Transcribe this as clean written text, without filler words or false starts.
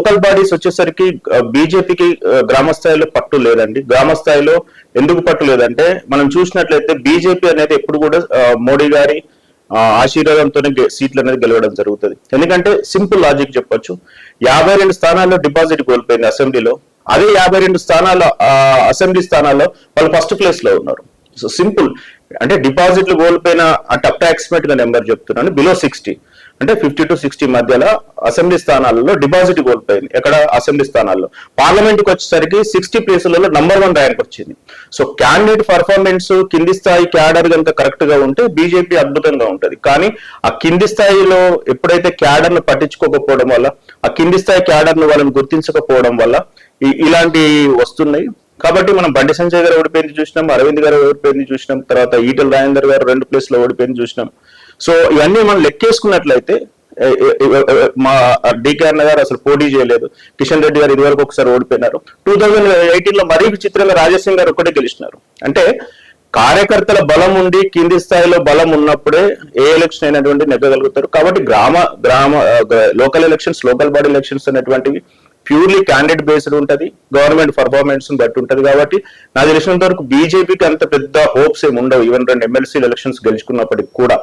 Local bodies వచ్చేసరికి బీజేపీకి గ్రామ స్థాయిలో పట్టు లేదండి. గ్రామ స్థాయిలో ఎందుకు పట్టు లేదంటే మనం చూసినట్లయితే బీజేపీ అనేది ఎప్పుడు కూడా మోడీ గారి ఆశీర్వాదంతోనే సీట్లు అనేది గెలవడం జరుగుతుంది. ఎందుకంటే సింపుల్ లాజిక్ చెప్పొచ్చు, 52 స్థానాల్లో డిపాజిట్ కోల్పోయింది అసెంబ్లీలో. అదే 52 స్థానాల అసెంబ్లీ స్థానాల్లో వాళ్ళు ఫస్ట్ ప్లేస్ లో ఉన్నారు. సో సింపుల్, అంటే డిపాజిట్లు కోల్పోయిన అంటే అప్రాక్సిమేట్ గా నెంబర్ చెప్తున్నాను, బిలో 60 అంటే 50 to 60 మధ్యలో అసెంబ్లీ స్థానాలలో డిపాజిట్ కోల్పోయింది. ఎక్కడ అసెంబ్లీ స్థానాల్లో. పార్లమెంట్ కి వచ్చేసరికి 60 ప్లేసులలో నంబర్ 1 ర్యాంక్ వచ్చింది. సో క్యాండిడేట్ పర్ఫార్మెన్స్ కింది స్థాయి క్యాడర్ కనుక కరెక్ట్ గా ఉంటే బీజేపీ అద్భుతంగా ఉంటది. కానీ ఆ కింది స్థాయిలో ఎప్పుడైతే క్యాడర్ ను పట్టించుకోకపోవడం వల్ల, ఆ కింది స్థాయి క్యాడర్ ను వాళ్ళని గుర్తించకపోవడం వల్ల ఇలాంటి వస్తున్నాయి. కాబట్టి మనం బండి సంజయ్ గారు ఓడిపోయింది చూసినాం, అరవింద్ గారు ఓడిపోయింది చూసినాం, తర్వాత ఈటల రాజేందర్ గారు 2 ప్లేస్ లో ఓడిపోయింది చూసినాం. సో ఇవన్నీ మనం లెక్కేసుకున్నట్లయితే మా డికే అన్న గారు అసలు పోటీ చేయలేదు, కిషన్ రెడ్డి గారు ఇదివరకు ఒకసారి ఓడిపోయినారు, 2018 మరీ విచిత్రంగా రాజాసింగ్ గారు ఒకటే గెలిచినారు. అంటే కార్యకర్తల బలం ఉండి కింది స్థాయిలో బలం ఉన్నప్పుడే ఏ ఎలక్షన్ అయినటువంటి నెగ్గగలుగుతారు. కాబట్టి local elections, local body elections అనేటువంటివి ప్యూర్లీ క్యాండిడేట్ బేస్డ్ ఉంటది, గవర్నమెంట్ పర్ఫార్మెన్స్ బట్టి ఉంటది. కాబట్టి నాకు తెలిసినంత వరకు బీజేపీకి అంత పెద్ద హోప్స్ ఏమి ఉండవు, ఈవెన్ 2 ఎమ్మెల్సీ ఎలక్షన్స్ గెలుచుకున్నప్పటికి కూడా.